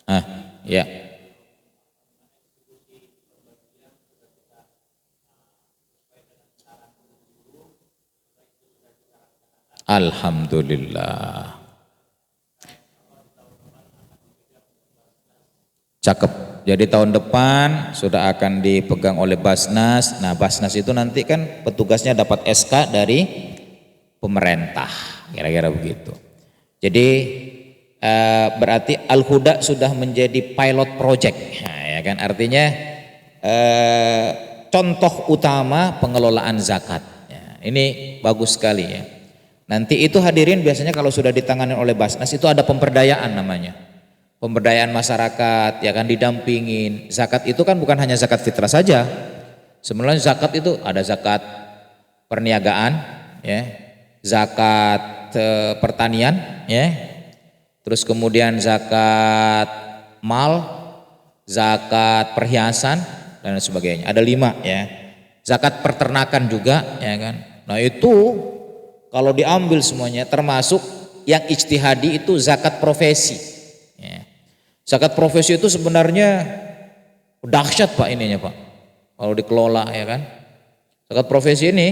Ah, ya. Alhamdulillah. Cakep. Jadi tahun depan sudah akan dipegang oleh Basnas. Nah, Basnas itu nanti kan petugasnya dapat SK dari pemerintah, kira-kira begitu. Jadi berarti Al-Huda sudah menjadi pilot project, nah, ya kan? Artinya contoh utama pengelolaan zakat. Ya, ini bagus sekali ya. Nanti itu hadirin biasanya kalau sudah ditangani oleh Basnas itu ada pemberdayaan namanya. Pemberdayaan masyarakat, ya kan, didampingin. Zakat itu kan bukan hanya zakat fitrah saja. Sebenarnya zakat itu ada zakat perniagaan, ya, zakat pertanian, ya, terus kemudian zakat mal, zakat perhiasan dan sebagainya. Ada 5 ya. Zakat peternakan juga, ya kan. Nah itu kalau diambil semuanya termasuk yang ijtihadi itu zakat profesi. Ya. Zakat profesi itu sebenarnya dahsyat Pak ininya Pak. Kalau dikelola ya kan. Zakat profesi ini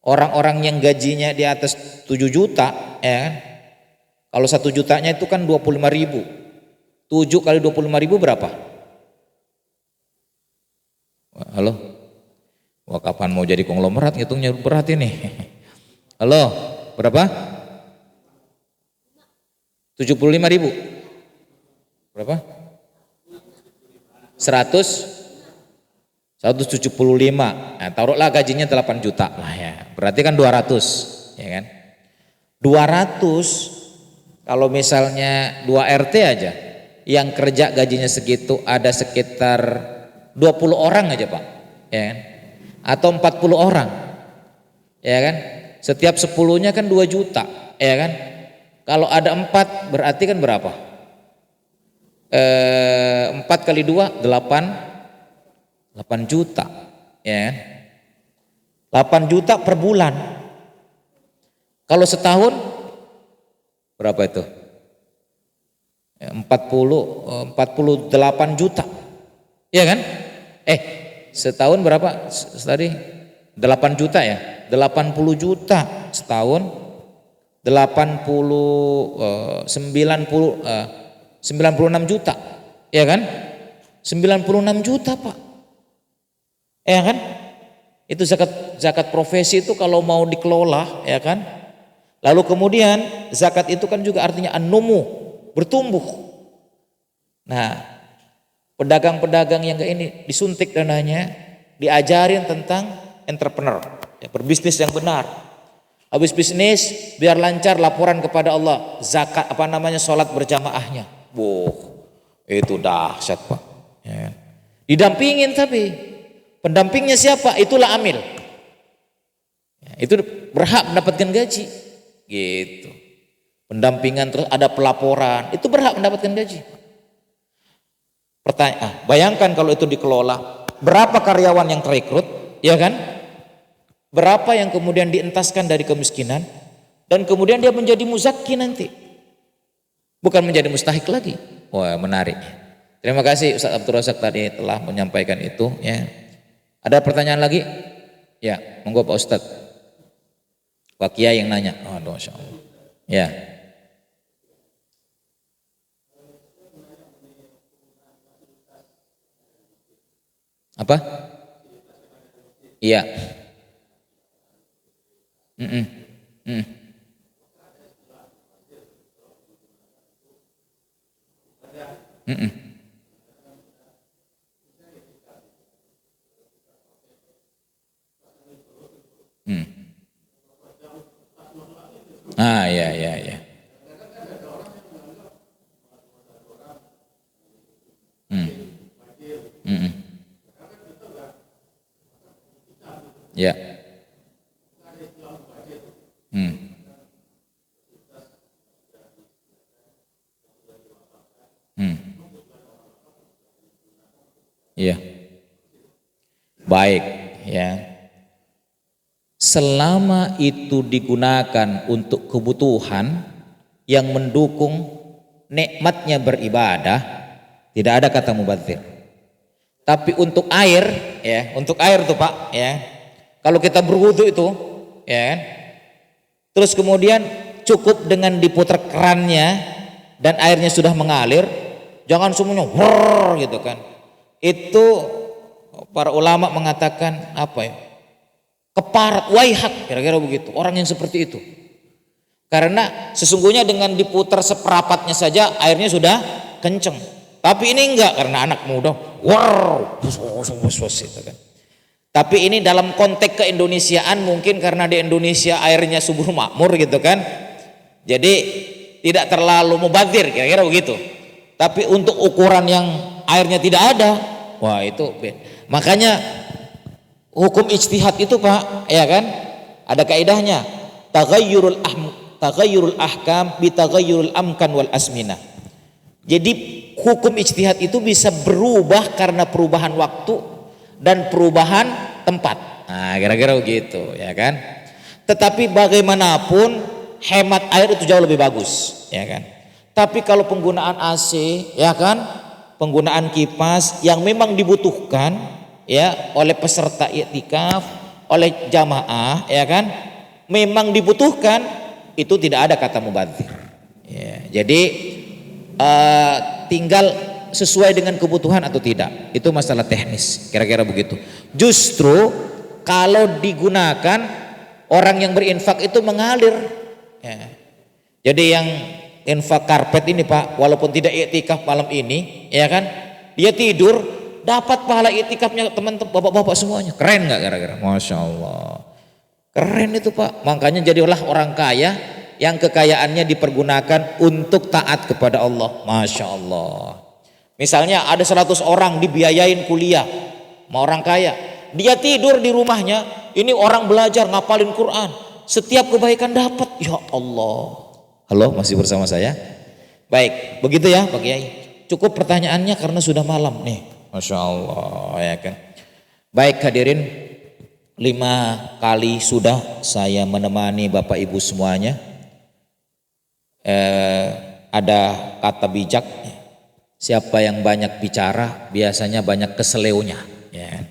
orang-orang yang gajinya di atas 7 juta ya kan. Kalau 1 jutanya itu kan 25.000. 7 kali 25.000 berapa? Halo? Wah, kapan mau jadi konglomerat ngitungnya berat ini. Halo, berapa? 75.000. Berapa? 175. Nah, taruhlah gajinya 8 juta lah ya. Berarti kan 200, ya kan? 200 kalau misalnya 2 RT aja yang kerja gajinya segitu ada sekitar 20 orang aja Pak, ya kan? Atau 40 orang, ya kan? Setiap 10-nya kan 2 juta, ya kan? Kalau ada 4 berarti kan berapa? 4 kali 2 8 juta, ya kan? 8 juta per bulan. Kalau setahun berapa itu? 48 juta, ya kan? Setahun berapa tadi? 8 juta ya? 80 juta setahun. 96 juta. Ya kan? 96 juta Pak. Ya kan? Itu zakat profesi itu kalau mau dikelola, ya kan? Lalu kemudian zakat itu kan juga artinya an-numu, bertumbuh. Nah, pedagang-pedagang yang kayak ini disuntik dananya, diajarin tentang entrepreneur, ya, berbisnis yang benar. Habis bisnis biar lancar laporan kepada Allah, zakat sholat berjamaahnya. Itu dahsyat Pak. Ya. Didampingin tapi pendampingnya siapa? Itulah amil. Ya, itu berhak mendapatkan gaji. Gitu. Pendampingan terus ada pelaporan, itu berhak mendapatkan gaji. Bayangkan kalau itu dikelola, berapa karyawan yang terekrut, ya kan? Berapa yang kemudian dientaskan dari kemiskinan dan kemudian dia menjadi muzakki nanti. Bukan menjadi mustahik lagi. Wah, menarik. Terima kasih Ustaz Abdul Razak tadi telah menyampaikan itu, ya. Ada pertanyaan lagi? Ya, monggo Pak Ustaz. Pak Kiai yang nanya. Aduh, Masya Allah. Ya. Apa? Iya. Mm-mm. Mm. Mm-mm. Mm. Ya, ya, ya. Mm. Mm-mm. Ya. Mm. Mm. Ya. Baik, ya. Selama itu digunakan untuk kebutuhan yang mendukung nikmatnya beribadah, tidak ada kata mubadzir. Tapi untuk air, ya, untuk air tuh Pak, ya. Kalau kita berwudu itu, ya kan? Terus kemudian cukup dengan diputar kerannya dan airnya sudah mengalir, jangan semuanya gitu kan. Itu para ulama mengatakan apa ya? Keparat, waihak, kira-kira begitu. Orang yang seperti itu. Karena sesungguhnya dengan diputar seperapatnya saja airnya sudah kenceng. Tapi ini enggak, karena anak muda, gitu kan. Tapi ini dalam konteks keindonesiaan, mungkin karena di Indonesia airnya subur makmur gitu kan. Jadi tidak terlalu mubadzir, kira-kira begitu. Tapi untuk ukuran yang airnya tidak ada, wah itu makanya hukum ijtihad itu Pak, ya kan? Ada kaidahnya, taghayyurul ahkam bi taghayyurul amkan wal asminah. Jadi hukum ijtihad itu bisa berubah karena perubahan waktu dan perubahan tempat. Nah, kira-kira begitu, ya kan? Tetapi bagaimanapun hemat air itu jauh lebih bagus, ya kan? Tapi kalau penggunaan AC, ya kan? Penggunaan kipas yang memang dibutuhkan, ya, oleh peserta i'tikaf, oleh jamaah, ya kan, memang dibutuhkan, itu tidak ada kata mubadzir, ya. Jadi tinggal sesuai dengan kebutuhan atau tidak, itu masalah teknis, kira-kira begitu. Justru kalau digunakan, orang yang berinfak itu mengalir, ya. Jadi yang infak karpet ini Pak, walaupun tidak i'tikaf malam ini, ya kan, dia tidur dapat pahala iktikafnya teman-teman, bapak-bapak semuanya. Keren nggak kira-kira? Masya Allah, keren itu Pak. Makanya jadilah orang kaya yang kekayaannya dipergunakan untuk taat kepada Allah. Masya Allah. Misalnya ada 100 orang dibiayain kuliah sama orang kaya, dia tidur di rumahnya, ini orang belajar ngapalin Quran, setiap kebaikan dapat. Ya Allah. Halo, masih bersama saya? Baik, begitu ya Pak Kiai. Cukup pertanyaannya karena sudah malam nih. Masya Allah, ya kan. Baik hadirin, 5 kali sudah saya menemani Bapak Ibu semuanya. Ada kata bijak, siapa yang banyak bicara biasanya banyak keseleunya, ya.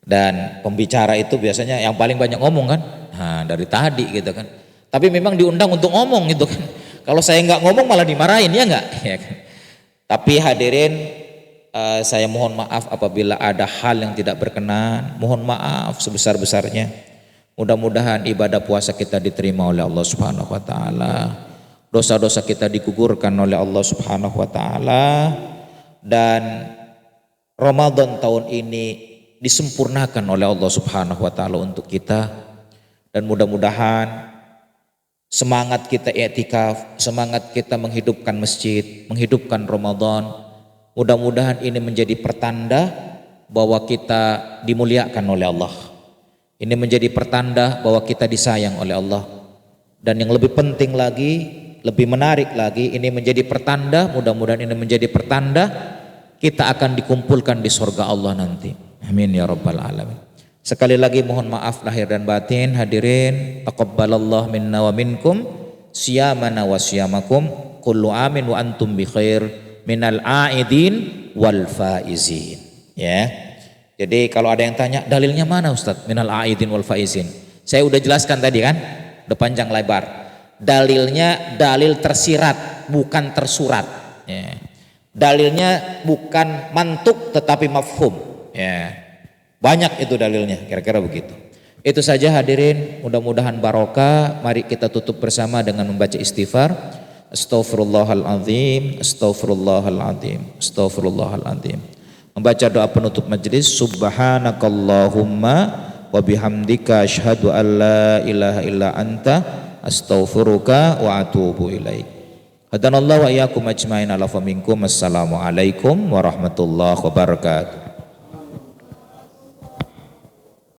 Dan pembicara itu biasanya yang paling banyak ngomong kan. Nah, dari tadi gitu kan. Tapi memang diundang untuk ngomong gitu kan. Kalau saya nggak ngomong malah dimarahin, ya nggak, ya kan? Tapi hadirin, Saya mohon maaf apabila ada hal yang tidak berkenan, mohon maaf sebesar-besarnya. Mudah-mudahan ibadah puasa kita diterima oleh Allah Subhanahu wa taala. Dosa-dosa kita digugurkan oleh Allah Subhanahu wa taala, dan Ramadan tahun ini disempurnakan oleh Allah Subhanahu wa taala untuk kita. Dan mudah-mudahan semangat kita i'tikaf, semangat kita menghidupkan masjid, menghidupkan Ramadan, mudah-mudahan ini menjadi pertanda bahwa kita dimuliakan oleh Allah. Ini menjadi pertanda bahwa kita disayang oleh Allah. Dan yang lebih penting lagi, lebih menarik lagi, ini menjadi pertanda, mudah-mudahan ini menjadi pertanda kita akan dikumpulkan di surga Allah nanti. Amin ya rabbal alamin. Sekali lagi mohon maaf lahir dan batin, hadirin. Taqabbalallah minna wa minkum siyamana wa siyamakum. Kullu amin wa antum bi khair. Minal aidin wal faizin. Ya. Jadi kalau ada yang tanya dalilnya mana Ustaz minal aidin wal faizin, saya udah jelaskan tadi kan, udah panjang lebar. Dalilnya dalil tersirat bukan tersurat, ya. Dalilnya bukan mantuk tetapi mafhum, ya. Banyak itu dalilnya, kira-kira begitu. Itu saja hadirin, mudah-mudahan barokah. Mari kita tutup bersama dengan membaca istighfar. Astaghfirullahaladzim, astaghfirullahaladzim, astaghfirullahaladzim. Membaca doa penutup majelis. Subhanakallahumma wa bihamdika asyhadu an la ilaha illa anta astaghfiruka wa atubu ilaik. Hadanallahu wa iyyakum ajmain ala fa minkum. Assalamualaikum warahmatullahi wabarakatuh.